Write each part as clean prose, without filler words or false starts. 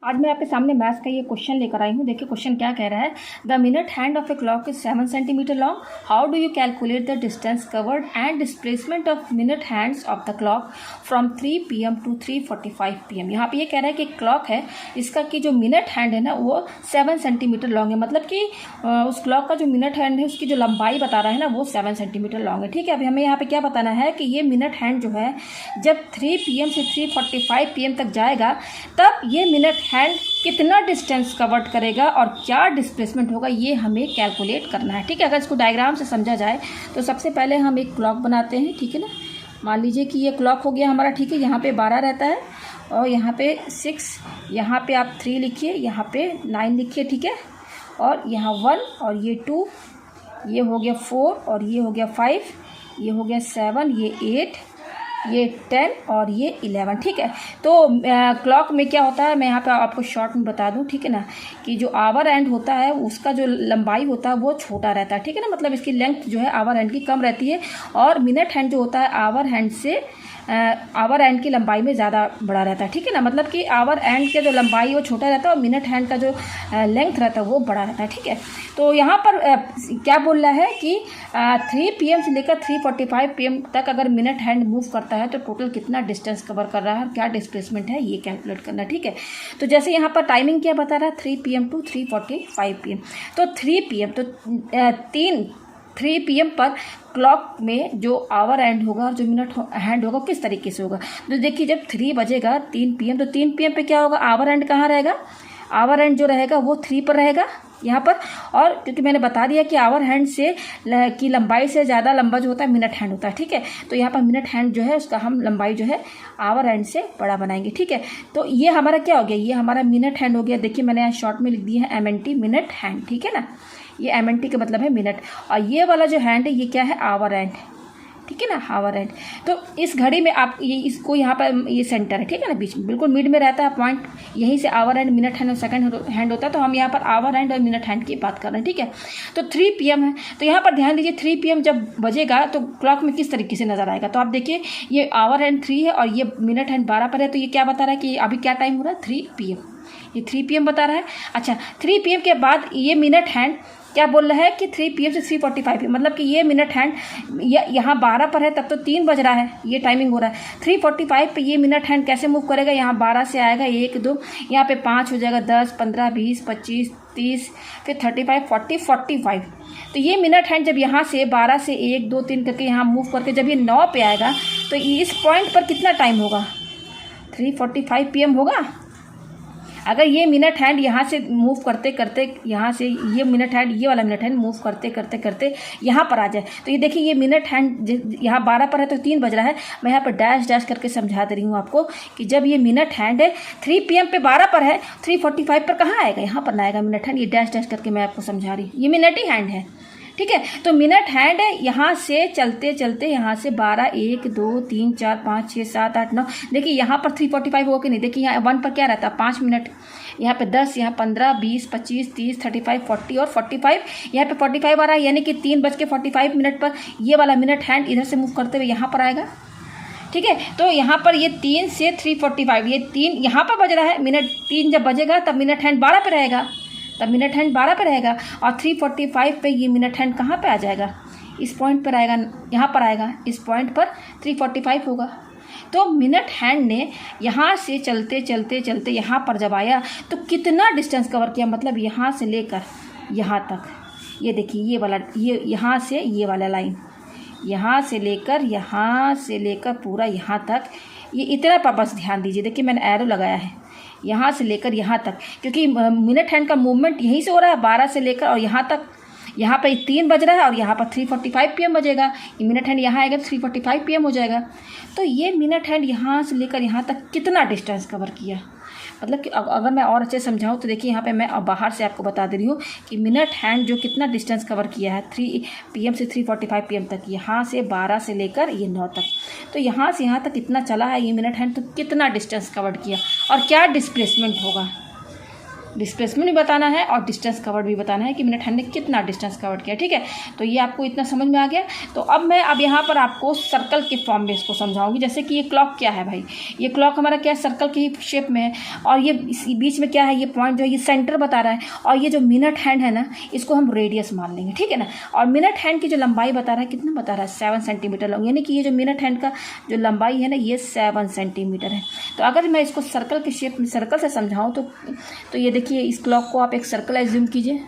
आज मैं आपके सामने मैथ्स का ये क्वेश्चन लेकर आई हूँ। देखिए क्वेश्चन क्या कह रहा है। The minute hand of a clock is 7 centimetre long. How do you calculate the distance covered and displacement of minute hands of the clock from 3 PM to 3:45 PM। यहाँ पे ये कह रहा है कि क्लॉक है इसका कि जो मिनट हैंड है ना वो 7 सेंटीमीटर लॉन्ग है। मतलब कि उस क्लॉक का जो मिनट हैंड है उसकी जो लंबाई बता रहा है ना वो 7 सेंटीमीटर लॉन्ग है। ठीक है, अभी हमें यहाँ पे क्या बताना है कि ये मिनट हैंड जो है जब 3 PM से 3:45 PM तक जाएगा तब ये मिनट हैंड कितना डिस्टेंस कवर्ड करेगा और क्या डिस्प्लेसमेंट होगा ये हमें कैलकुलेट करना है। ठीक है, अगर इसको डायग्राम से समझा जाए तो सबसे पहले हम एक क्लॉक बनाते हैं। ठीक है ना, मान लीजिए कि ये क्लॉक हो गया हमारा। ठीक है, यहाँ पे 12 रहता है और यहाँ पे 6, यहाँ पे आप 3 लिखिए, यहाँ पे 9 लिखिए। ठीक है, और यहाँ 1 और ये 2, ये हो गया 4 और ये हो गया 5, ये हो गया 7, ये 8, ये 10 और ये 11। ठीक है, तो क्लॉक में क्या होता है मैं यहाँ पे आपको शॉर्ट में बता दूँ। ठीक है ना, कि जो आवर एंड होता है उसका जो लंबाई होता है वो छोटा रहता है। ठीक है ना, मतलब इसकी लेंथ जो है आवर एंड की कम रहती है और मिनट हैंड जो होता है आवर हैंड से आवर एंड की लंबाई में ज़्यादा बड़ा रहता है। ठीक है ना, मतलब कि आवर एंड के जो लंबाई वो छोटा रहता है और मिनट हैंड का जो लेंथ रहता है वो बड़ा रहता है। ठीक है, तो यहाँ पर क्या बोल रहा है कि 3 PM से लेकर 3:45 PM तक अगर मिनट हैंड मूव करता है तो टोटल कितना डिस्टेंस कवर कर रहा है, क्या डिस्प्लेसमेंट है ये कैलकुलेट करना। ठीक है, तो जैसे यहाँ पर टाइमिंग क्या बता रहा है 3 PM टू 3:45 PM। तो 3 PM तो 3 PM पर क्लॉक में जो आवर एंड होगा और जो मिनट हैंड होगा किस तरीके से होगा। तो देखिए जब 3 बजेगा 3 PM तो 3 PM पे क्या होगा, आवर एंड कहाँ रहेगा, आवर एंड जो रहेगा वो 3 पर रहेगा यहाँ पर। और क्योंकि मैंने बता दिया कि आवर हैंड से की लंबाई से ज़्यादा लंबा जो होता है मिनट हैंड होता है। ठीक है, तो यहाँ पर मिनट हैंड जो है उसका हम लंबाई जो है आवर हैंड से बड़ा बनाएंगे। ठीक है, तो ये हमारा क्या हो गया, ये हमारा मिनट हैंड हो गया। देखिए मैंने यहाँ शॉर्ट में लिख दिया है MNT, मिनट हैंड। ठीक है ना, ये MNT का मतलब है मिनट और ये वाला जो हैंड है ये क्या है, आवर हैंड। ठीक है ना, आवर हैंड। तो इस घड़ी में आप ये इसको यहाँ पर ये सेंटर है। ठीक है ना, बीच में बिल्कुल मिड में रहता है पॉइंट, यहीं से आवर हैंड मिनट हैंड और सेकंड हैंड होता है। तो हम यहाँ पर आवर हैंड और मिनट हैंड की बात कर रहे हैं। ठीक है, तो 3 PM है तो यहाँ पर ध्यान दीजिए 3 PM जब बजेगा तो क्लॉक में किस तरीके से नजर आएगा। तो आप देखिए ये आवर हैंड 3 है और ये मिनट हैंड 12 पर है। तो ये क्या बता रहा है कि अभी क्या टाइम हो रहा है, 3 PM। ये 3 PM बता रहा है। अच्छा, 3 PM के बाद ये मिनट हैंड क्या बोल रहा है कि 3 PM से 3:45 PM, मतलब कि ये मिनट हैंड यहाँ 12 पर है तब तो 3 बज रहा है, ये टाइमिंग हो रहा है। 3:45 पे ये मिनट हैंड कैसे मूव करेगा, यहाँ 12 से आएगा 1 2, यहाँ पे 5 हो जाएगा, 10 15 20 25 30, फिर 35 40 45। तो ये मिनट हैंड जब यहाँ से 12 से 1 2 3 करके यहाँ मूव करके जब ये 9 पे आएगा तो इस पॉइंट पर कितना टाइम होगा, 3:45 PM होगा। अगर ये मिनट हैंड यहाँ से मूव करते करते यहाँ से ये मिनट हैंड ये वाला मिनट हैंड मूव करते करते करते यहाँ पर आ जाए तो ये देखिए ये मिनट हैंड यहाँ 12 पर है तो 3 बज रहा है। मैं यहाँ पर डैश डैश करके समझा दे रही हूँ आपको कि जब ये मिनट हैंड है 3 PM पे 12 पर है, 3:45 पर कहाँ आएगा, यहाँ पर ना आएगा मिनट हैंड। ये डैश डैश करके मैं आपको समझा रही हूँ, ये मिनट ही हैंड है। ठीक है, तो मिनट हैंड यहाँ से चलते चलते यहाँ से 12 1 2 3 4 5 6 7 8 9, देखिए यहाँ पर 3:45 होगा कि नहीं। देखिए यहाँ 1 पर क्या रहता है 5 मिनट, यहाँ पे 10, यहाँ 15 20 25 30 35 40 और 45, यहाँ पे 45 आ रहा है, यानी कि 3:45 पर ये वाला मिनट हैंड इधर से मूव करते हुए यहाँ पर आएगा। ठीक है, तो यहाँ पर ये 3 से 3:45, ये 3 यहाँ पर बज रहा है, मिनट 3 जब बजेगा तब मिनट हैंड 12 पे रहेगा, तब मिनट हैंड 12 पे रहेगा और 3:45 पे ये मिनट हैंड कहाँ पे आ जाएगा, इस पॉइंट पर आएगा, यहाँ पर आएगा, इस पॉइंट पर 3:45 होगा। तो मिनट हैंड ने यहाँ से चलते चलते चलते यहाँ पर जब आया तो कितना डिस्टेंस कवर किया, मतलब यहाँ से लेकर यहाँ तक। ये देखिए ये वाला, ये यहाँ से ये वाला लाइन, यहाँ से लेकर पूरा यहाँ तक, ये इतना पर बस ध्यान दीजिए। देखिए मैंने एरो लगाया है यहाँ से लेकर यहाँ तक, क्योंकि मिनट हैंड का मूवमेंट यहीं से हो रहा है 12 से लेकर और यहाँ तक। यहाँ पे 3 बज रहा है और यहाँ पर 3:45 PM बजेगा, ये मिनट हैंड यहाँ आएगा तो 3:45 PM हो जाएगा। तो ये मिनट हैंड यहाँ से लेकर यहाँ तक कितना डिस्टेंस कवर किया, मतलब कि अगर मैं और अच्छे समझाऊँ तो देखिए यहाँ पे मैं बाहर से आपको बता दे रही हूँ कि मिनट हैंड जो कितना डिस्टेंस कवर किया है 3 PM से 3:45 PM तक, यहाँ से 12 से लेकर ये 9 तक। तो यहाँ से यहाँ तक कितना चला है ये मिनट हैंड, तो कितना डिस्टेंस कवर किया और क्या डिस्प्लेसमेंट होगा। डिस्प्लेसमेंट भी बताना है और डिस्टेंस कवर्ड भी बताना है कि मिनट हैंड ने कितना डिस्टेंस कवर्ड किया। ठीक है, तो ये आपको इतना समझ में आ गया। तो अब मैं यहाँ पर आपको सर्कल के फॉर्म में इसको समझाऊंगी। जैसे कि ये क्लॉक क्या है भाई, ये क्लॉक हमारा क्या है, सर्कल के ही शेप में है, और ये बीच में क्या है, ये पॉइंट जो है ये सेंटर बता रहा है, और ये जो मिनट हैंड है ना इसको हम रेडियस मान लेंगे। ठीक है ना, और मिनट हैंड की जो लंबाई बता रहा है, कितना बता रहा है, 7 सेंटीमीटर लॉन्ग, यानी कि ये जो मिनट हैंड का जो लंबाई है ना ये 7 सेंटीमीटर है। तो अगर मैं इसको सर्कल के शेप में सर्कल से समझाऊँ तो ये देखिए, इस क्लॉक को आप एक सर्कल एज्यूम कीजिए,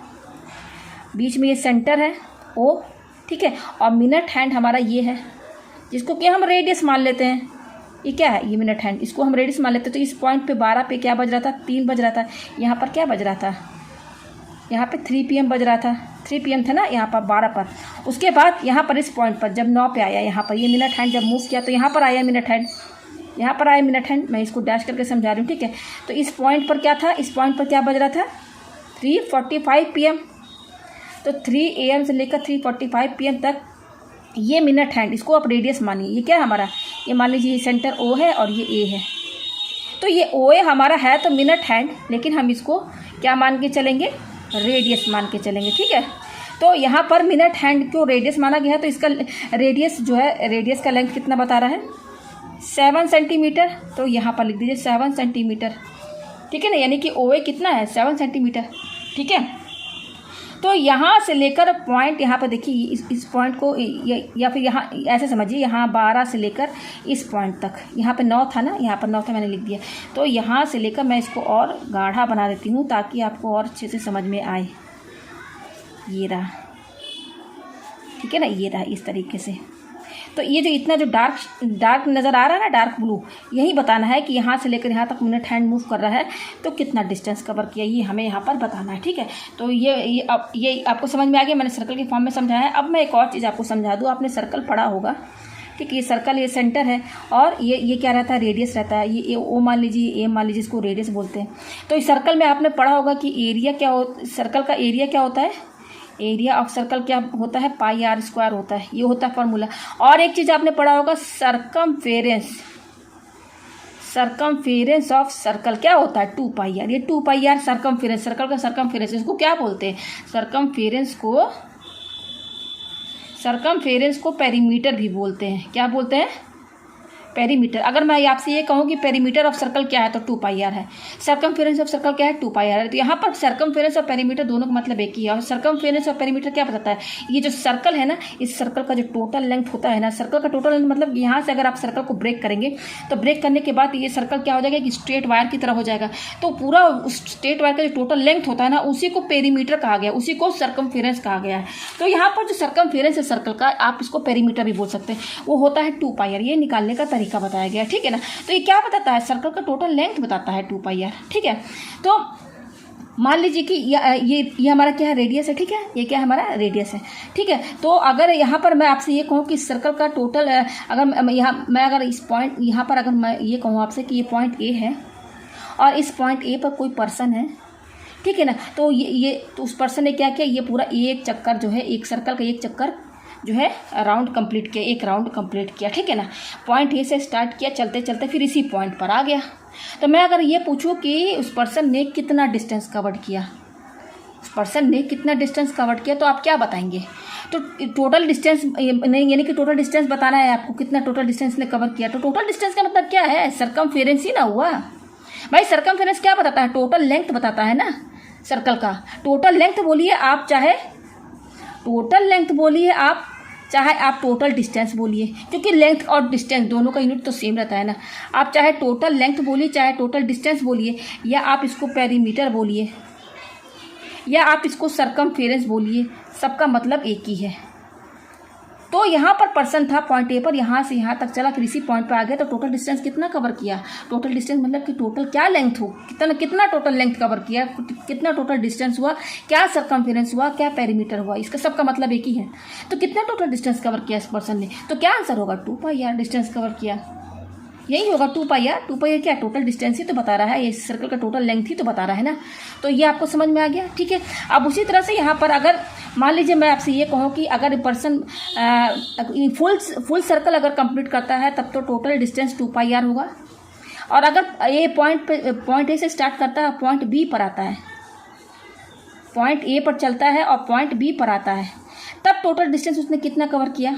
बीच में ये सेंटर है ओ, ठीक है, और मिनट हैंड हमारा ये है जिसको कि हम रेडियस मान लेते हैं। ये क्या है, ये मिनट हैंड, इसको हम रेडियस मान लेते हैं। तो इस पॉइंट पे 12 पे क्या बज रहा था, 3 बज रहा था। यहाँ पर क्या बज रहा था, यहाँ पे 3 PM बज रहा था, 3 PM था ना यहाँ पर 12 पर। उसके बाद यहाँ पर इस पॉइंट पर जब 9 पे आया, यहाँ पर ये मिनट हैंड जब मूव किया तो यहाँ पर आया मिनट हैंड, यहाँ पर आया मिनट हैंड। मैं इसको डैश करके समझा रही हूँ। ठीक है, तो इस पॉइंट पर क्या था, इस पॉइंट पर क्या बज रहा था, 3:45 PM। तो 3 AM से लेकर 3:45 PM तक ये मिनट हैंड, इसको आप रेडियस मानिए। ये क्या है हमारा, ये मान लीजिए ये सेंटर O है और ये A है। तो ये OA हमारा है तो मिनट हैंड, लेकिन हम इसको क्या मान के चलेंगे, रेडियस मान के चलेंगे। ठीक है, तो यहाँ पर मिनट हैंड को रेडियस माना गया है, तो इसका रेडियस जो है, रेडियस का लेंथ कितना बता रहा है, 7 सेंटीमीटर। तो यहाँ पर लिख दीजिए 7 सेंटीमीटर। ठीक है ना, यानी कि OA कितना है, 7 सेंटीमीटर। ठीक है, तो यहाँ से लेकर पॉइंट यहाँ पर देखिए, इस पॉइंट को या फिर यहाँ ऐसे समझिए, यहाँ 12 से लेकर इस पॉइंट तक, यहाँ पे 9 था ना, यहाँ पर 9 था, मैंने लिख दिया। तो यहाँ से लेकर मैं इसको और गाढ़ा बना देती हूँ ताकि आपको और अच्छे से समझ में आए। ये रहा, ठीक है ना, ये रहा इस तरीके से। तो ये जो इतना जो डार्क नज़र आ रहा है ना, डार्क ब्लू, यही बताना है कि यहाँ से लेकर यहाँ तक मिनट हैंड मूव कर रहा है तो कितना डिस्टेंस कवर किया, ये हमें यहाँ पर बताना है। ठीक है, तो ये आपको समझ में आ गया, मैंने सर्कल के फॉर्म में समझाया है। अब मैं एक और चीज़ आपको समझा दूँ, आपने सर्कल पढ़ा होगा। ठीक है, ये सर्कल, ये सेंटर है, और ये क्या रहता है, रेडियस रहता है। ये O मान लीजिए, A मान लीजिए, इसको रेडियस बोलते हैं। तो इस सर्कल में आपने पढ़ा होगा कि एरिया क्या सर्कल का एरिया क्या होता है, एरिया ऑफ सर्कल क्या होता है, πr² होता है। ये होता है फॉर्मूला। और एक चीज़ आपने पढ़ा होगा, सरकमफेरेंस ऑफ सर्कल क्या होता है, 2πr। ये 2πr सरकमफेरेंस, सर्कल का सरकमफेरेंस, इसको क्या बोलते हैं, सरकमफेरेंस को पेरीमीटर भी बोलते हैं। क्या बोलते हैं, पेरीमीटर। अगर मैं आपसे ये कहूँ कि पेरीमीटर ऑफ सर्कल क्या है तो 2πr है। सर्कमफेरेंस ऑफ सर्कल क्या है, 2πr है। तो यहाँ पर सर्कमफेरेंस और पेरीमीटर दोनों का मतलब एक ही है। और सर्कमफेरेंस और पेरीमीटर क्या बताता है, ये जो सर्कल है ना, इस सर्कल का जो टोटल लेंथ होता है ना, सर्कल का टोटल लेंथ मतलब यहाँ से अगर आप सर्कल को ब्रेक करेंगे तो ब्रेक करने के बाद ये सर्कल क्या हो जाएगा, कि स्ट्रेट वायर की तरह हो जाएगा। तो पूरा उस स्ट्रेट वायर का जो टोटल लेंथ होता है ना, उसी को पेरीमीटर कहा गया, उसी को सर्कमफेरेंस कहा गया है। तो यहाँ पर जो सर्कमफेरेंस है सर्कल का, आप इसको पेरीमीटर भी बोल सकते हैं, वो होता है 2πr। ये निकालने का तरीका बताया गया। ठीक है ना, तो ये क्या बताता है, सर्कल का टोटल लेंथ बताता है 2πr। ठीक है, तो मान लीजिए कि ये हमारा क्या है, रेडियस है। ठीक है, ये क्या है, हमारा रेडियस है। ठीक है, तो अगर यहाँ पर मैं आपसे ये कहूँ कि सर्कल का टोटल, अगर इस पॉइंट यहाँ पर अगर मैं ये कहूँ आपसे कि ये पॉइंट A है और इस पॉइंट A पर कोई पर्सन है, ठीक है ना, तो तो उस पर्सन ने क्या किया, ये पूरा एक चक्कर जो है, एक सर्कल का एक चक्कर जो है राउंड कंप्लीट किया, एक राउंड कंप्लीट किया। ठीक है ना, पॉइंट A से स्टार्ट किया, चलते चलते फिर इसी पॉइंट पर आ गया। तो मैं अगर ये पूछूं कि उस पर्सन ने कितना डिस्टेंस कवर किया, तो आप क्या बताएंगे, तो टोटल डिस्टेंस नहीं, यानी कि टोटल डिस्टेंस बताना है आपको, कितना टोटल डिस्टेंस ने कवर किया। तो टोटल डिस्टेंस का मतलब क्या है, सरकमफेरेंस ही ना हुआ भाई। सरकमफेरेंस क्या बताता है, टोटल लेंथ बताता है ना सर्कल का। टोटल लेंथ बोलिए आप, चाहे आप टोटल डिस्टेंस बोलिए, क्योंकि लेंथ और डिस्टेंस दोनों का यूनिट तो सेम रहता है ना। आप चाहे टोटल लेंथ बोलिए, चाहे टोटल डिस्टेंस बोलिए, या आप इसको पेरीमीटर बोलिए, या आप इसको सर्कमफेरेंस बोलिए, सबका मतलब एक ही है। तो यहाँ पर पर्सन था पॉइंट A पर, यहाँ से यहाँ तक चला, फिर इसी पॉइंट पर आ गया। तो टोटल डिस्टेंस कितना कवर किया, टोटल डिस्टेंस मतलब कि टोटल क्या लेंथ हो, कितना टोटल लेंथ कवर किया, कितना टोटल डिस्टेंस हुआ, क्या सर्कमफेरेंस हुआ, क्या पेरीमीटर हुआ, इसका सबका मतलब एक ही है। तो कितना टोटल डिस्टेंस कवर किया इस पर्सन ने, तो क्या आंसर होगा, 2πr डिस्टेंस कवर किया, यही होगा 2πr। 2πr क्या, टोटल डिस्टेंस ही तो बता रहा है, ये सर्कल का टोटल लेंथ ही तो बता रहा है ना। तो ये आपको समझ में आ गया। ठीक है, अब उसी तरह से यहाँ पर अगर मान लीजिए मैं आपसे ये कहूँ कि अगर पर्सन फुल सर्कल अगर कंप्लीट करता है तब तो टोटल डिस्टेंस 2πr होगा। और अगर ये पॉइंट A से स्टार्ट करता है, पॉइंट B पर आता है, पॉइंट ए पर चलता है और पॉइंट बी पर आता है, तब टोटल डिस्टेंस उसने कितना कवर किया,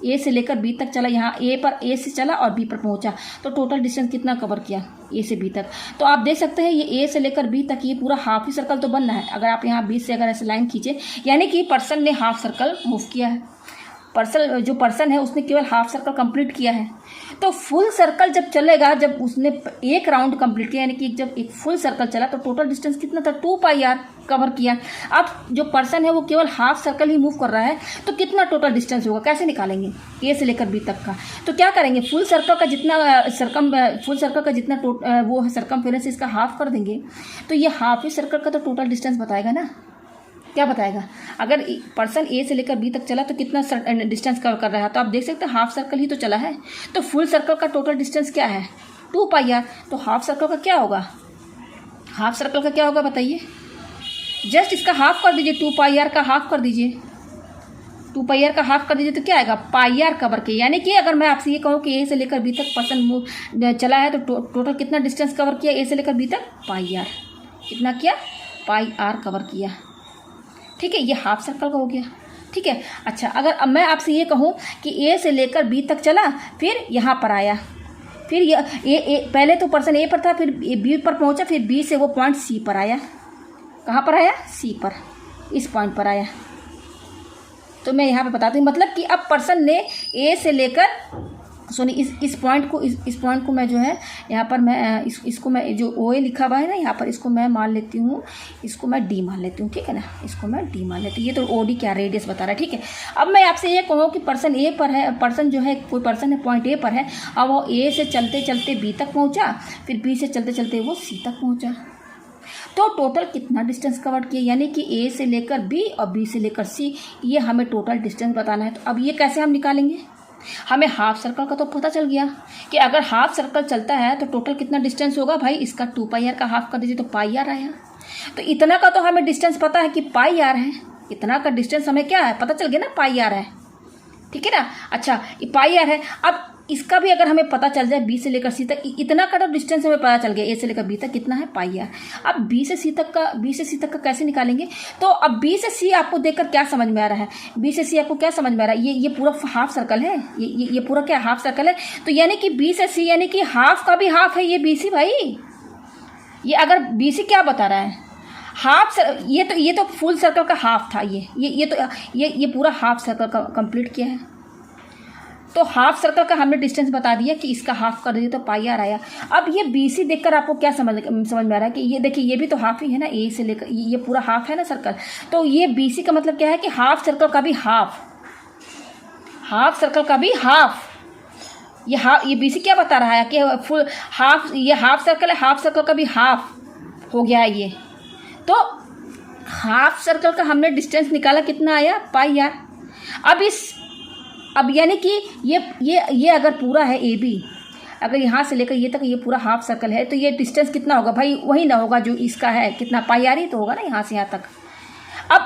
ए से लेकर बी तक चला, यहाँ ए से चला और बी पर पहुँचा, तो टोटल डिस्टेंस कितना कवर किया ए से बी तक। तो आप देख सकते हैं ये ए से लेकर बी तक ये पूरा हाफ ही सर्कल तो बनना है। अगर आप यहाँ बीच से अगर ऐसे लाइन खींचे, यानी कि पर्सन ने हाफ सर्कल मूव किया है, जो पर्सन है उसने केवल हाफ सर्कल कंप्लीट किया है। तो फुल सर्कल जब चलेगा, जब उसने एक राउंड कंप्लीट किया, यानी कि जब एक फुल सर्कल चला तो टोटल डिस्टेंस कितना था, 2πr कवर किया। अब जो पर्सन है वो केवल हाफ सर्कल ही मूव कर रहा है, तो कितना टोटल डिस्टेंस होगा, कैसे निकालेंगे, ए से लेकर बी तक का। तो क्या करेंगे, फुल सर्कल का जितना वो सर्कमफेरेंस इसका हाफ कर देंगे, तो ये हाफ ही सर्कल का तो टोटल डिस्टेंस बताएगा ना। क्या बताएगा, अगर पर्सन ए से लेकर बी तक चला तो कितना डिस्टेंस कवर कर रहा है, तो आप देख सकते हैं हाफ सर्कल ही तो चला है। तो फुल सर्कल का टोटल डिस्टेंस क्या है, 2πr। तो हाफ सर्कल का क्या होगा, हाफ सर्कल का क्या होगा बताइए, जस्ट इसका हाफ कर दीजिए, 2πr का हाफ कर दीजिए, 2πr का हाफ कर दीजिए तो क्या आएगा, πr कवर के। यानी कि अगर मैं आपसे ये कहूँ कि ए से लेकर बी तक पर्सन चला है तो टोटल कितना डिस्टेंस कवर किया ए से लेकर बी तक, πr। कितना किया, πr कवर किया। ठीक है, ये हाफ सर्कल का हो गया। ठीक है, अच्छा अगर अब मैं आपसे ये कहूँ कि ए से लेकर बी तक चला, फिर यहाँ पर आया, फिर ये पहले तो पर्सन ए पर था, फिर बी पर पहुँचा, फिर बी से वो पॉइंट सी पर आया। कहाँ पर आया, सी पर, इस पॉइंट पर आया। तो मैं यहाँ पे बताती हूँ, मतलब कि अब पर्सन ने ए से लेकर इस पॉइंट को मैं जो है यहाँ पर मैं इसको मैं जो ओ ए लिखा हुआ है ना यहाँ पर, इसको मैं मान लेती हूँ, इसको मैं डी मान लेती हूँ। ठीक है ना, इसको मैं डी मान लेती हूँ। ये तो ओ डी क्या रेडियस बता रहा है। ठीक है, अब मैं आपसे ये कहूँ कि पर्सन ए पर है, पर्सन जो है कोई पर्सन है पॉइंट ए पर है, अब वो ए से चलते चलते बी तक पहुँचा, फिर बी से चलते चलते वो सी तक पहुँचा, तो टोटल कितना डिस्टेंस कवर किया, यानी कि ए से लेकर बी और बी से लेकर सी, ये हमें टोटल डिस्टेंस बताना है। तो अब ये कैसे हम निकालेंगे, हमें हाफ सर्कल का तो पता चल गया कि अगर हाफ सर्कल चलता है तो टोटल कितना डिस्टेंस होगा, भाई इसका 2πr का हाफ कर दीजिए तो πr आया। तो इतना का तो हमें डिस्टेंस पता है कि πr है, इतना का डिस्टेंस हमें क्या है पता चल गया ना, πr है। ठीक है ना, अच्छा ये πr है। अब इसका भी अगर हमें पता चल जाए बी से लेकर सी तक, इतना का तो डिस्टेंस हमें पता चल गया ए से लेकर बी तक कितना है, πr। अब बी से सी तक का कैसे निकालेंगे, तो अब बी से सी आपको देखकर क्या समझ में आ रहा है, बी से सी आपको क्या समझ में आ रहा है, ये पूरा हाफ सर्कल है, ये पूरा क्या हाफ सर्कल है। तो यानी कि बी से सी यानी कि हाफ का भी हाफ है ये बी सी। भाई ये अगर बी सी क्या बता रहा है, हाफ, ये तो फुल सर्कल का हाफ था, ये पूरा हाफ सर्कल का कंप्लीट किया है। तो हाफ सर्कल का हमने डिस्टेंस बता दिया कि इसका हाफ कर दिया तो πr आया। अब ये BC देखकर आपको क्या समझ में आ रहा है कि ये देखिए ये भी तो हाफ ही है ना, ए से लेकर ये पूरा हाफ है ना सर्कल, तो ये BC का मतलब क्या है कि हाफ सर्कल का भी हाफ सर्कल का भी हाफ, ये BC क्या बता रहा है कि फुल हाफ, ये हाफ सर्कल है, हाफ सर्कल का भी हाफ हो गया है ये। तो हाफ सर्कल का हमने डिस्टेंस निकाला, कितना आया, πr। अब यानी कि ये अगर पूरा है AB, अगर यहाँ से लेकर ये तक ये पूरा हाफ सर्कल है, तो ये डिस्टेंस कितना होगा भाई, वही ना होगा जो इसका है, कितना πr ही तो होगा ना यहाँ से यहाँ तक। अब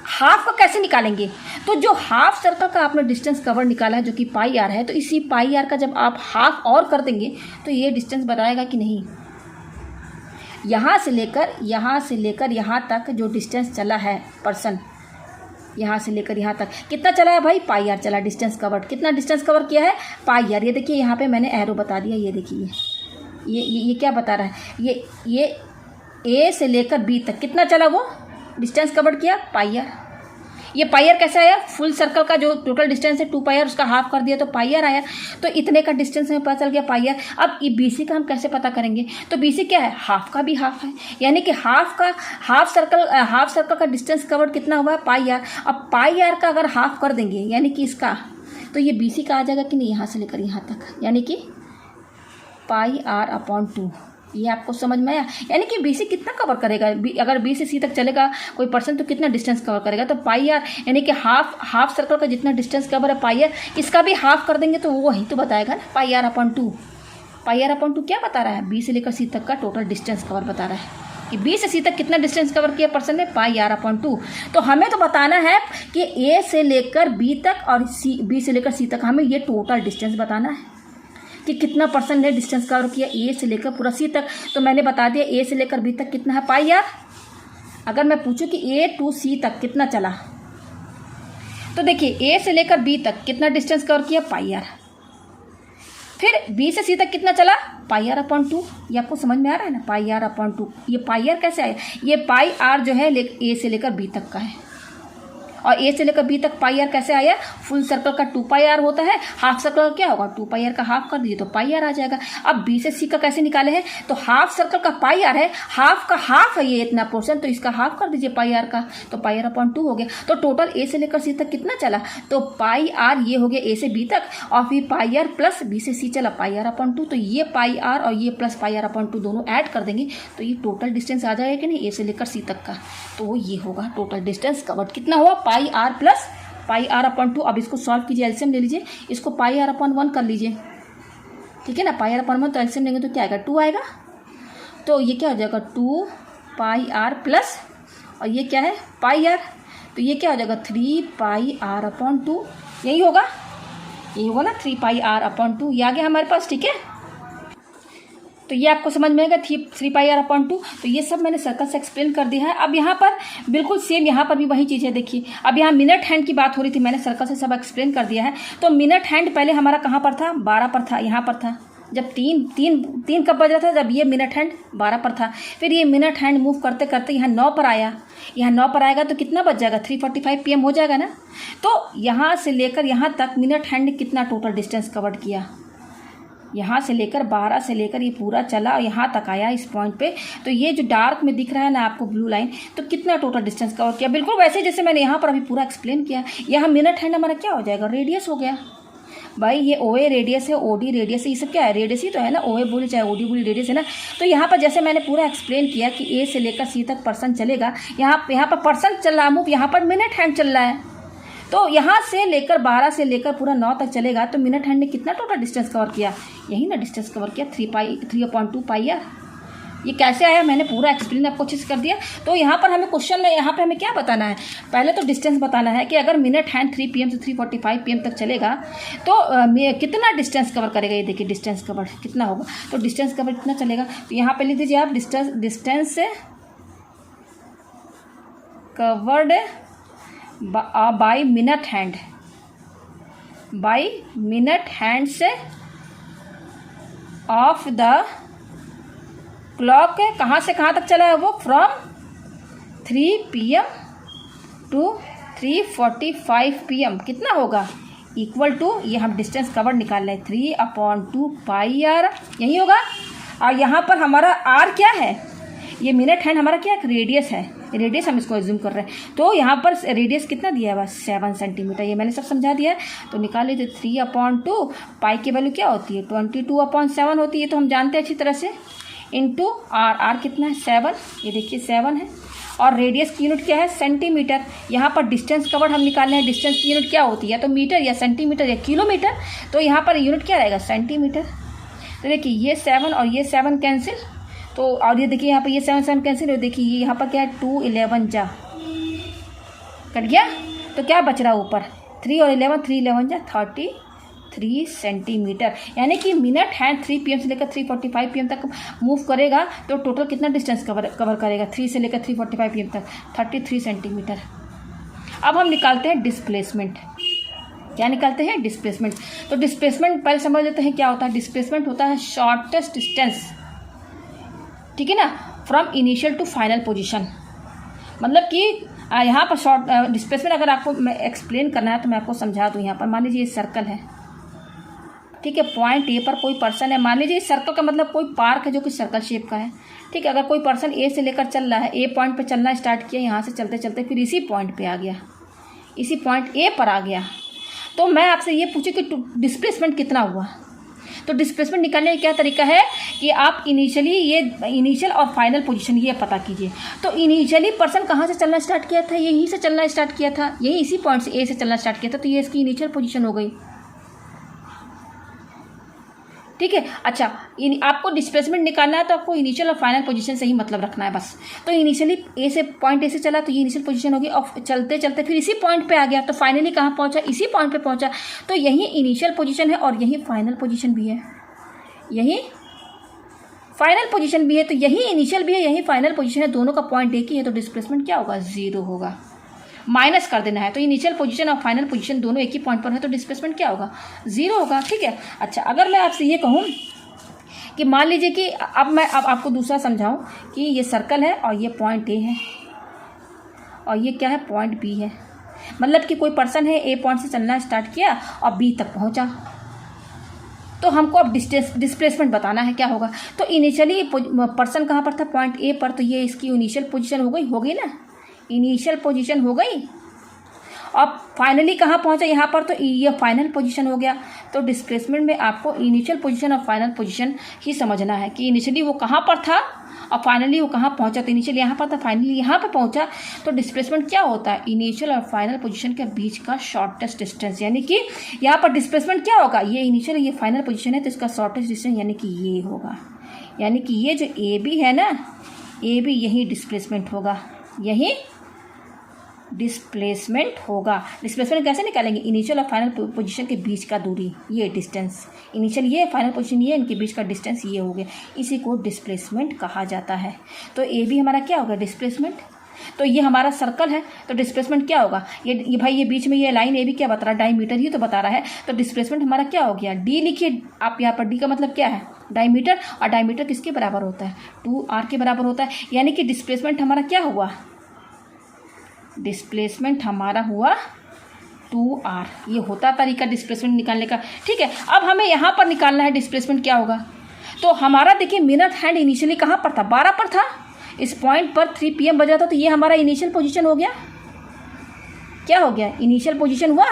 हाफ का कैसे निकालेंगे, तो जो हाफ सर्कल का आपने डिस्टेंस कवर निकाला है जो कि πr है, तो इसी πr का जब आप हाफ और कर देंगे तो ये डिस्टेंस बताएगा कि नहीं। यहाँ से लेकर यहाँ तक जो डिस्टेंस चला है पर्सन, यहाँ से लेकर यहाँ तक कितना चला है भाई, πr चला डिस्टेंस कवर्ड। कितना डिस्टेंस कवर किया है, πr। ये देखिए यहाँ पे मैंने एरो बता दिया, ये देखिए ये क्या बता रहा है, ये ए से लेकर बी तक कितना चला वो डिस्टेंस कवर्ड किया, πr। ये πr कैसे आया, फुल सर्कल का जो टोटल डिस्टेंस है 2πr, उसका हाफ कर दिया तो πr आया। तो इतने का डिस्टेंस हमें पता चल गया πr। अब ये BC का हम कैसे पता करेंगे, तो BC क्या है, हाफ का भी हाफ है, यानी कि हाफ सर्कल का डिस्टेंस कवर्ड कितना हुआ है, πr। अब πr का अगर हाफ कर देंगे यानी कि इसका, तो ये BC का आ जाएगा कि नहीं, यहाँ से लेकर यहाँ तक, यानी कि πr/2। ये आपको समझ में आया, यानी कि BC कितना कवर करेगा, अगर B से C तक चलेगा कोई पर्सन तो कितना डिस्टेंस कवर करेगा, तो πr यानी कि हाफ सर्कल का जितना डिस्टेंस कवर है πr, इसका भी हाफ कर देंगे तो वो वही तो बताएगा ना, πr/2। πr/2 क्या बता रहा है, B से लेकर C तक का टोटल डिस्टेंस कवर बता रहा है कि B से C तक कितना डिस्टेंस कवर किया पर्सन ने, πr/2। तो हमें तो बताना है कि A से लेकर B तक और B से लेकर C तक, हमें ये टोटल डिस्टेंस बताना है कि कितना पर्सन ने डिस्टेंस कवर किया ए से लेकर पूरा सी तक। तो मैंने बता दिया ए से लेकर बी तक कितना है, πr। अगर मैं पूछूं कि ए टू सी तक कितना चला, तो देखिए ए से लेकर बी तक कितना डिस्टेंस कवर किया, पाई आर। फिर बी से सी तक कितना चला, पाई आर अपॉन 2। ये आपको समझ में आ रहा है ना, पाई आर अपॉन 2। ये पाई आर कैसे आया, ये पाई आर जो है ए से लेकर बी तक का है, और ए से लेकर बी तक पाई आर कैसे आया, फुल सर्कल का 2 पाई आर होता है, हाफ सर्कल का क्या होगा, 2 पाई आर का हाफ कर दीजिए तो पाई आर आ जाएगा। अब बी से सी का कैसे निकाले हैं, तो हाफ सर्कल का पाई आर है, हाफ का हाफ है ये इतना पोर्शन, तो इसका हाफ कर दीजिए पाई आर का, तो पाई आर अपॉन 2 हो गया। तो टोटल ए से लेकर सी तक कितना चला, तो पाई आर ये हो गया ए से बी तक, और फिर पाई आर प्लस बी से सी चला पाई आर अपॉन 2। तो ये पाई आर और ये प्लस पाई आर अपॉन 2 दोनों ऐड कर देंगे तो ये टोटल डिस्टेंस आ जाएगा कि नहीं, ए से लेकर सी तक का। तो ये होगा टोटल डिस्टेंस कवर्ड, कितना हुआ, pi r plus pi r upon 2। अब इसको सॉल्व कीजिए, एलसीएम ले लीजिए, इसको पाई आर अपॉन 1 कर लीजिए, ठीक है ना। पाई आर अपॉन 1 तो एलसीएम लेंगे तो क्या आएगा, 2 आएगा। तो ये क्या हो जाएगा, 2 पाई आर प्लस, और ये क्या है, पाई आर, तो ये क्या हो जाएगा, 3 पाई आर अपॉन 2। यही होगा ना, 3 पाई आर अपॉन 2, ये आ गया हमारे पास, ठीक है। तो ये आपको समझ में आएगा 3 पाई आर अपॉन 2। तो ये सब मैंने सर्कल से एक्सप्लेन कर दिया है। अब यहाँ पर बिल्कुल सेम, यहाँ पर भी वही चीज़ है। देखिए अब यहाँ मिनट हैंड की बात हो रही थी, मैंने सर्कल से सब एक्सप्लेन कर दिया है। तो मिनट हैंड पहले हमारा कहाँ पर था, 12 पर था, यहाँ पर था। जब तीन कब बज रहा था, जब ये मिनट हैंड 12 पर था। फिर ये मिनट हैंड मूव करते करते यहाँ 9 पर आया, यहाँ 9 पर आएगा तो कितना बज जाएगा, 3:45 PM हो जाएगा ना। तो यहाँ से लेकर यहाँ तक मिनट हैंड ने कितना टोटल डिस्टेंस कवर्ड किया, यहाँ से लेकर 12 से लेकर ये पूरा चला और यहाँ तक आया इस पॉइंट पे। तो ये जो डार्क में दिख रहा है ना आपको ब्लू लाइन, तो कितना टोटल डिस्टेंस कवर किया, बिल्कुल वैसे जैसे मैंने यहाँ पर अभी पूरा एक्सप्लेन किया। यहाँ मिनट हैंड हमारा क्या हो जाएगा, रेडियस हो गया भाई। ये OA रेडियस है, OD रेडियस है, ये सब क्या है, रेडियस ही तो है ना। OA बोली चाहे OD बोली रेडियस है ना। तो यहाँ पर जैसे मैंने पूरा एक्सप्लेन किया कि A से लेकर C तक पर्सन चलेगा, यहाँ पर पर्सन चल रहा मूव, यहाँ पर मिनट हैंड चल रहा है। तो यहाँ से लेकर 12 से लेकर पूरा 9 तक चलेगा, तो मिनट हैंड ने कितना टोटल डिस्टेंस कवर किया, यही ना डिस्टेंस कवर किया, 3/2 पाई आर। ये कैसे आया, मैंने पूरा एक्सप्लेन आपको अच्छे से कर दिया। तो यहाँ पर हमें क्वेश्चन में यहाँ पे हमें क्या बताना है, पहले तो डिस्टेंस बताना है कि अगर मिनट हैंड 3 PM से 3:45 PM तक चलेगा तो कितना डिस्टेंस कवर करेगा। ये देखिए डिस्टेंस कवर कितना होगा, तो डिस्टेंस कवर कितना चलेगा, तो यहाँ पे लिख दीजिए आप distance covered by minute hand से ऑफ द क्लॉक, कहाँ से कहाँ तक चला है वो, फ्रॉम 3 PM टू 3:45 PM। कितना होगा, इक्वल टू, ये हम डिस्टेंस कवर निकाल रहे हैं, 3/2 पाई आर, यही होगा। और यहाँ पर हमारा आर क्या है, ये मिनट हैंड हमारा क्या रेडियस है, रेडियस हम इसको एज्यूम कर रहे हैं। तो यहाँ पर रेडियस कितना दिया है, बस 7 सेंटीमीटर। ये मैंने सब समझा दिया है। तो निकाल लीजिए 3/2, पाई की वैल्यू क्या होती है, 22/7 होती है, तो हम जानते हैं अच्छी तरह से, इंटू आर कितना है, 7, ये देखिए 7 है। और रेडियस की यूनिट क्या है, सेंटीमीटर। यहाँ पर डिस्टेंस कवर्ड हम निकालने हैं, डिस्टेंस की यूनिट क्या होती है, या तो मीटर या सेंटीमीटर या किलोमीटर। तो यहाँ पर यूनिट क्या रहेगा, सेंटीमीटर। तो देखिए ये 7 और ये 7 कैंसिल, तो और ये देखिए यहाँ पर ये 7 कैंसिल हो, देखिए ये यहाँ पर क्या है, 2 11 जा कट गया, तो क्या बच रहा है ऊपर, 3 और 11, 3 11 जा 33 सेंटीमीटर। यानी कि मिनट हैंड 3 PM से लेकर 3:45 PM तक मूव करेगा, तो टोटल कितना डिस्टेंस कवर करेगा, 3 से लेकर 3:45 PM तक, 33 सेंटीमीटर। अब हम निकालते हैं डिस्प्लेसमेंट। क्या निकालते हैं, डिस्प्लेसमेंट। तो डिस्प्लेसमेंट पहले समझ लेते हैं क्या होता है। डिस्प्लेसमेंट होता है शॉर्टेस्ट डिस्टेंस, ठीक है ना, from initial to final position. मतलब कि यहाँ पर शॉर्ट डिस्प्लेसमेंट अगर आपको एक्सप्लेन करना है तो मैं आपको समझा दूँ। यहाँ पर मान लीजिए ये सर्कल है, ठीक है, पॉइंट ए पर कोई पर्सन है। मान लीजिए इस सर्कल का मतलब कोई पार्क है जो कि सर्कल शेप का है, ठीक है। अगर कोई पर्सन ए से लेकर चल रहा है, ए पॉइंट पे चलना स्टार्ट किया, यहाँ से चलते चलते फिर इसी पॉइंट पे आ गया, इसी पॉइंट ए पर आ गया, तो मैं आपसे ये पूछूं कि डिस्प्लेसमेंट कितना हुआ। तो डिस्प्लेसमेंट निकालने का क्या तरीका है कि आप इनिशियली ये इनिशियल और फाइनल पोजीशन ये पता कीजिए। तो इनिशियली पर्सन कहाँ से चलना स्टार्ट किया था, यहीं से चलना स्टार्ट किया था, यही इसी पॉइंट से ए से चलना स्टार्ट किया था, तो ये इसकी इनिशियल पोजीशन हो गई, ठीक है। अच्छा, आपको डिस्प्लेसमेंट निकालना है तो आपको इनिशियल और फाइनल पोजीशन से ही मतलब रखना है बस। तो इनिशियली ए से पॉइंट ए से चला तो ये इनिशियल पोजीशन होगी, और चलते चलते फिर इसी पॉइंट पे आ गया, तो फाइनली कहाँ पहुंचा, इसी पॉइंट पे पहुंचा। तो यही इनिशियल पोजीशन है और यही फाइनल पोजीशन भी है, यही फाइनल पोजीशन भी है, तो यही इनिशियल भी है, यही फाइनल पोजीशन है, दोनों का पॉइंट एक ही है, तो डिस्प्लेसमेंट क्या होगा, 0 होगा। माइनस कर देना है, तो इनिशियल पोजीशन और फाइनल पोजीशन दोनों एक ही पॉइंट पर है, तो डिस्प्लेसमेंट क्या होगा, 0 होगा। ठीक है। अच्छा, अगर मैं आपसे ये कहूँ कि मान लीजिए कि अब मैं आपको दूसरा समझाऊं कि ये सर्कल है और ये पॉइंट ए है और ये क्या है, पॉइंट बी है। मतलब कि कोई पर्सन है, ए पॉइंट से चलना स्टार्ट किया और बी तक पहुंचा, तो हमको अब डिस्प्लेसमेंट बताना है क्या होगा। तो इनिशियली पर्सन कहाँ पर था, पॉइंट ए पर, तो ये इसकी इनिशियल पोजीशन हो गई ना, इनिशियल पोजीशन हो गई। अब फाइनली कहाँ पहुंचा, यहाँ पर, तो ये फाइनल पोजीशन हो गया। तो डिस्प्लेसमेंट में आपको इनिशियल पोजीशन और फाइनल पोजीशन ही समझना है कि इनिशियली वो कहाँ पर था और फाइनली वो कहाँ पहुंचा। तो इनिशियल यहाँ पर था, फाइनली यहाँ पर पहुंचा, तो डिस्प्लेसमेंट क्या होता है, इनिशियल और फाइनल पोजीशन के बीच का शॉर्टेस्ट डिस्टेंस। यानी कि यहाँ पर डिस्प्लेसमेंट क्या होगा, ये इनिशियल ये फाइनल पोजीशन है, तो इसका शॉर्टेस्ट डिस्टेंस यानी कि ये होगा। यानी कि ये जो ए बी है ना, ए बी यही डिस्प्लेसमेंट होगा, यही डिस्प्लेसमेंट होगा। डिस्प्लेसमेंट कैसे निकालेंगे, इनिशियल और फाइनल पोजीशन के बीच का दूरी, ये डिस्टेंस, इनिशियल ये, फाइनल पोजीशन ये, इनके बीच का डिस्टेंस ये हो गया, इसी को डिस्प्लेसमेंट कहा जाता है। तो ए भी हमारा क्या होगा, डिस्प्लेसमेंट। तो ये हमारा सर्कल है, तो डिस्प्लेसमेंट क्या होगा, ये भाई ये बीच में ये लाइन ए भी क्या बता रहा है, डायमीटर ही तो बता रहा है। तो डिस्प्लेसमेंट हमारा क्या हो गया, डी लिखिए आप यहाँ पर, डी का मतलब क्या है, डायमीटर, और डायमीटर किसके बराबर होता है, 2r के बराबर होता है। यानी कि डिस्प्लेसमेंट हमारा क्या हुआ, डिस्प्लेसमेंट हमारा हुआ 2r। ये होता तरीका डिस्प्लेसमेंट निकालने का। ठीक है। अब हमें यहाँ पर निकालना है डिस्प्लेसमेंट क्या होगा। तो हमारा देखिए मिनट हैंड इनिशियली कहाँ पर था, 12 पर था, इस पॉइंट पर 3 PM बजा था, तो ये हमारा इनिशियल पोजीशन हो गया। क्या हो गया, इनिशियल पोजीशन हुआ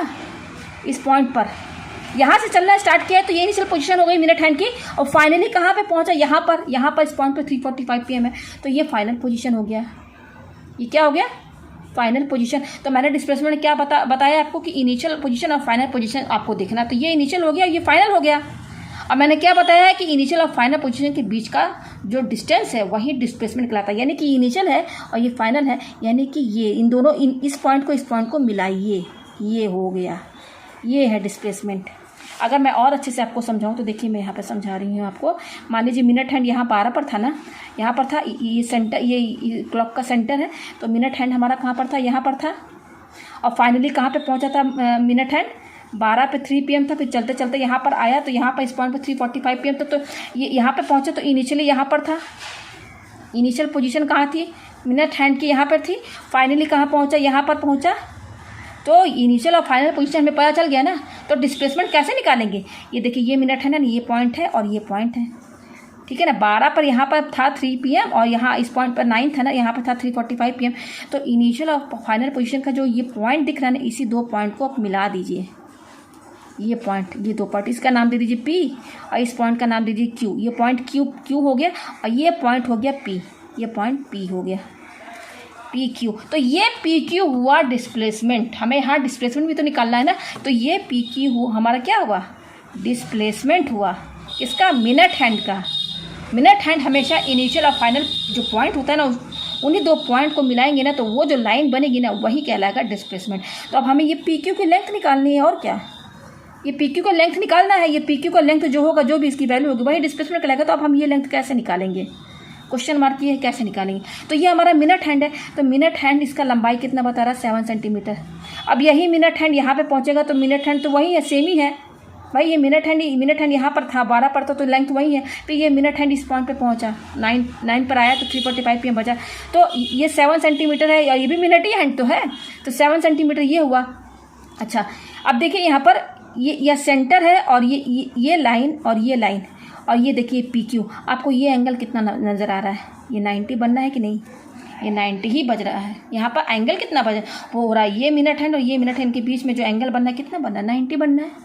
इस पॉइंट पर, यहाँ से चलना स्टार्ट किया है, तो ये इनिशियल पोजीशन हो गई मिनट हैंड की। और फाइनली कहाँ पे पहुँचा, यहाँ पर इस पॉइंट पर 3:45 PM है, तो ये फाइनल पोजीशन हो गया। ये क्या हो गया, फाइनल पोजीशन। तो मैंने डिस्प्लेसमेंट में क्या बताया आपको कि इनिशियल पोजीशन और फाइनल पोजीशन आपको देखना। तो ये इनिशियल हो गया, ये फाइनल हो गया। अब मैंने क्या बताया है कि इनिशियल और फाइनल पोजीशन के बीच का जो डिस्टेंस है वही डिस्प्लेसमेंट कहलाता है। यानी कि इनिशियल है और ये फाइनल है, यानी कि ये इन दोनों इस पॉइंट को मिलाइए, ये हो गया, ये है डिस्प्लेसमेंट। अगर मैं और अच्छे से आपको समझाऊं तो देखिए मैं यहाँ पे समझा रही हूँ आपको। मान लीजिए मिनट हैंड यहाँ 12 पर था ना, यहाँ पर था, ये सेंटर, ये क्लॉक का सेंटर है, तो मिनट हैंड हमारा कहाँ पर था, यहाँ पर था। और फाइनली कहाँ पे पहुँचा था मिनट हैंड, 12 पे 3 PM था, फिर चलते चलते यहाँ पर आया, तो यहाँ पर इस पॉइंट पर 3:45 PM तक, तो ये यहाँ पर पहुँचा, तो इनिशियली यहाँ पर था, इनिशियल पोजीशन कहाँ थी, मिनट हैंड की यहाँ पर थी। फाइनली कहाँ पहुँचा, यहाँ पर पहुँचा। तो इनिशियल और फाइनल पोजीशन हमें पता चल गया ना। तो डिस्प्लेसमेंट कैसे निकालेंगे, ये देखिए ये मिनट है ना, ये पॉइंट है और ये पॉइंट है, ठीक है ना। 12 पर यहाँ पर था 3 PM और यहाँ इस पॉइंट पर 9 था ना, यहाँ पर था 3:45 PM। तो इनिशियल और फाइनल पोजीशन का जो ये पॉइंट दिख रहा है ना, इसी दो पॉइंट को आप मिला दीजिए। ये पॉइंट, ये दो पॉइंट, इसका नाम दे दीजिए P और इस पॉइंट का नाम दे दीजिए Q। ये पॉइंट Q हो गया और ये पॉइंट हो गया P, ये पॉइंट P हो गया, PQ। तो ये PQ हुआ डिस्प्लेसमेंट। हमें यहाँ डिस्प्लेसमेंट भी तो निकालना है ना, तो ये PQ हमारा क्या हुआ, डिस्प्लेसमेंट हुआ। इसका मिनट हैंड का। मिनट हैंड हमेशा इनिशियल और फाइनल जो पॉइंट होता है ना, उन्हीं दो पॉइंट को मिलाएंगे ना, तो वो जो लाइन बनेगी ना वही कहलाएगा डिस्प्लेसमेंट। तो अब हमें ये PQ की लेंथ निकालनी है, और क्या, ये PQ का लेंथ निकालना है। ये PQ का लेंथ जो होगा, जो भी इसकी वैल्यू होगी वही डिस्प्लेसमेंट कहलाएगा। तो अब हम ये लेंथ कैसे निकालेंगे, क्वेश्चन मार्क ये कैसे निकालेंगे। तो ये हमारा मिनट हैंड है, तो मिनट हैंड इसका लंबाई कितना बता रहा है, 7 सेंटीमीटर। अब यही मिनट हैंड यहाँ पे पहुँचेगा, तो मिनट हैंड तो वही है, सेम ही है भाई। ये मिनट हैंड यहाँ पर था, 12 पर तो लेंथ वही है। फिर ये मिनट हैंड इस पॉइंट पे पहुँचा, 9 पर आया, तो 3:45 PM बचा। तो ये 7 सेंटीमीटर है, और ये भी मिनट ही हैंड तो है, तो 7 सेंटीमीटर ये हुआ। अच्छा, अब देखिए यहाँ पर ये सेंटर है, और ये लाइन और ये लाइन, और ये देखिए PQ। आपको ये एंगल कितना नज़र आ रहा है, ये 90 बनना है कि नहीं, ये 90 ही बज रहा है। यहाँ पर एंगल कितना बज हो रहा है, ये मिनट हैंड और ये मिनट हैंड के बीच में जो एंगल बनना है, कितना बनना है, 90 बनना है।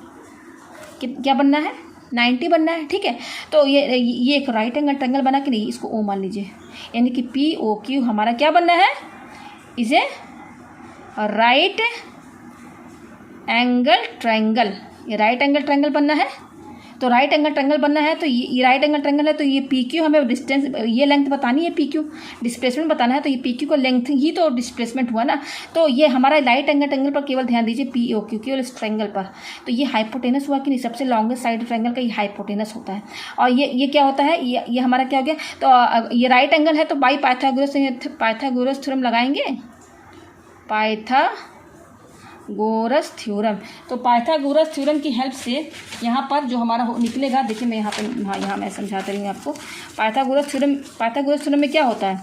क्या बनना है, 90 बनना है, ठीक है। तो ये एक राइट एंगल ट्रायंगल बना कि नहीं, इसको O मान लीजिए। यानी कि POQ हमारा क्या बनना है, इसे राइट एंगल ट्रायंगल, ये राइट एंगल ट्रायंगल बनना है। तो राइट एंगल ट्रायंगल बनना है, तो ये राइट एंगल ट्रायंगल है, तो ये पी क्यू हमें डिस्टेंस, ये लेंथ बतानी है, पी क्यू डिस्प्लेसमेंट बताना है, तो ये पी क्यू का लेंथ ही तो डिस्प्लेसमेंट हुआ ना। तो ये हमारा राइट एंगल ट्रायंगल पर केवल ध्यान दीजिए, पी ओ क्यू केवल इस ट्रायंगल पर। तो ये हाइपोटेनस हुआ कि नहीं, सबसे लॉन्गेस्ट साइड ट्रायंगल का ये हाइपोटेनस होता है। और ये क्या होता है, ये हमारा क्या हो गया, तो ये राइट एंगल है, तो बाई पाइथागोरस थ्योरम लगाएंगे, पाइथागोरस थ्योरम। तो पाइथागोरस थ्योरम की हेल्प से यहाँ पर जो हमारा निकलेगा, देखिए मैं यहाँ पे, हाँ यहाँ मैं समझाते रही हूँ आपको। पाइथागोरस थ्योरम में क्या होता है,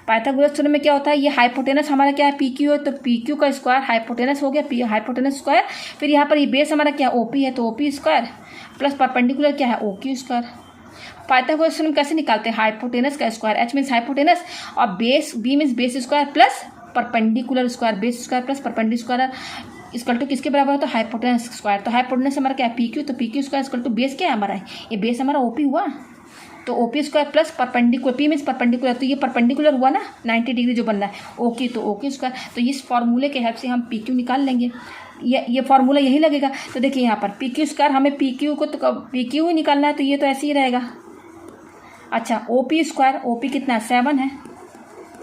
पाइथागोरस थ्योरम में क्या होता है, ये हाइपोटेनस हमारा क्या है, पी क्यू है, तो पी क्यू का स्क्वायर हाइपोटेनस हो गया, हाइपोटेनस स्क्वायर, फिर यहाँ पर ये बेस हमारा क्या ओ पी है, तो O P square plus perpendicular क्या है, O Q square. Pythagoras theorem कैसे निकालते हैं, हाइपोटेनस का स्क्वायर, एच मीन्स हाइपोटेनस, और base B means base square plus perpendicular square, base square plus perpendicular equal to किसके बराबर होता है, हाइपोटेनस स्क्वायर। तो हाइपोटेनस हमारा क्या है, पी क्यू, तो P Q square equal to base क्या है हमारा, ये बेस हमारा ओपी हुआ, तो OP square plus perpendicular, P means perpendicular, तो ये परपेंडिकुलर हुआ ना 90 डिग्री जो बनना है, ओके, तो ओके स्क्वायर। तो इस फॉर्मूले के हेल्प से हम पी क्यू निकाल लेंगे, ये फॉर्मूला यही लगेगा। तो देखिए यहाँ पर पी क्यू स्क्वायर, हमें पी क्यू को तो पी क्यू ही निकालना है, तो ये तो ऐसे ही रहेगा। अच्छा, O P square, O P कितना 7 है,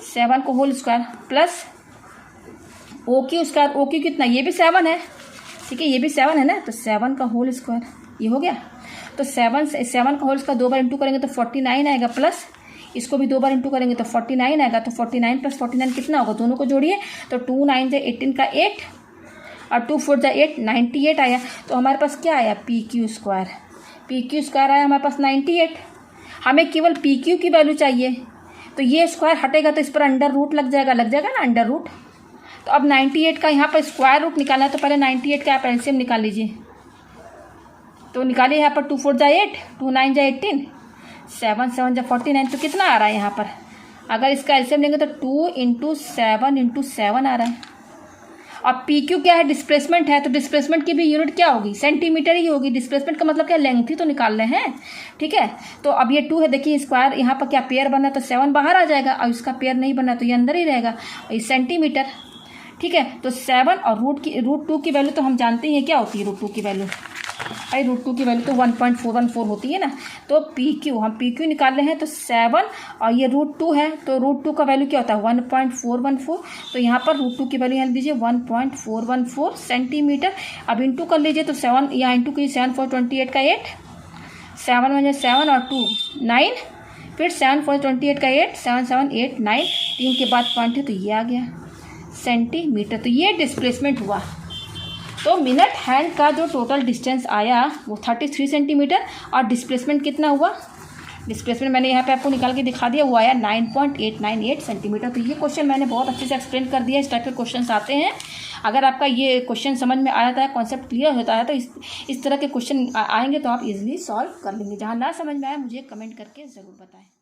7 को whole square plus O Q square, O Q कितना, ये भी 7 है, ठीक है, ये भी 7 है ना, तो 7 का होल स्क्वायर, ये हो गया। तो 7 का होल स्क्वायर 2 बार इंटू करेंगे तो 49 आएगा, प्लस इसको भी 2 बार इंटू करेंगे तो 49 आएगा। तो 49 प्लस 49 कितना होगा, दोनों को जोड़िए, तो 2 9 से 18 का 8 और 2 4 जा 8, 98 आया। तो हमारे पास क्या आया, पी क्यू स्क्वायर आया हमारे पास 98। हमें केवल पी क्यू की वैल्यू चाहिए, तो ये स्क्वायर हटेगा तो इस पर अंडर रूट लग जाएगा ना अंडर रूट। तो अब 98 का यहाँ पर स्क्वायर रूट निकालना है, तो पहले 98 का आप एलसीएम निकाल लीजिए। तो निकालिए यहाँ पर 2 4 जा 8, 2 9 जा 18, 7 7 जा 49, तो कितना आ रहा है यहाँ पर, अगर इसका एलसीएम लेंगे तो 2 × 7 × 7 आ रहा है। अब पी क्यू क्या है, डिस्प्लेसमेंट है, तो डिस्प्लेसमेंट की भी यूनिट क्या होगी, सेंटीमीटर ही होगी। डिस्प्लेसमेंट का मतलब क्या, लेंथ ही तो निकाल रहे हैं, ठीक है। तो अब ये 2 है, देखिए स्क्वायर यहाँ पर क्या पेयर बना, तो 7 बाहर आ जाएगा, और इसका पेयर नहीं बना तो ये अंदर ही रहेगा, ये सेंटीमीटर, ठीक है। तो 7 और रूट 2 की वैल्यू तो हम जानते ही हैं क्या होती है रूट 2 की वैल्यू, अरे रूट 2 की वैल्यू तो 1.414 होती है ना। तो पी क्यू, हम पी क्यू निकाल रहे हैं, तो 7 और ये रूट 2 है, तो रूट 2 का वैल्यू क्या होता है 1.414। तो यहाँ पर रूट 2 की वैल्यू यहाँ दीजिए 1.414 सेंटीमीटर। अब इंटू कर लीजिए, तो 7 यहाँ इंटू कीजिए, 7 4 28 का 8, 7 1 7 और 2 9, फिर 7 4 28 का 8, 7 7 8 9, 3 के बाद पॉइंट है, तो ये आ गया सेंटीमीटर। तो ये डिस्प्लेसमेंट हुआ। तो मिनट हैंड का जो टोटल डिस्टेंस आया वो 33 सेंटीमीटर, और डिस्प्लेसमेंट कितना हुआ, डिस्प्लेसमेंट मैंने यहाँ पे आपको निकाल के दिखा दिया, वो आया 9.898 सेंटीमीटर। तो ये क्वेश्चन मैंने बहुत अच्छे से एक्सप्लेन कर दिया। इस टाइप के क्वेश्चन आते हैं। अगर आपका ये क्वेश्चन समझ में आ जाता है, कॉन्सेप्ट क्लियर होता है, तो इस तरह के क्वेश्चन आएंगे तो आप इजीली सॉल्व कर लेंगे। जहाँ ना समझ में आए मुझे कमेंट करके ज़रूर बताएं।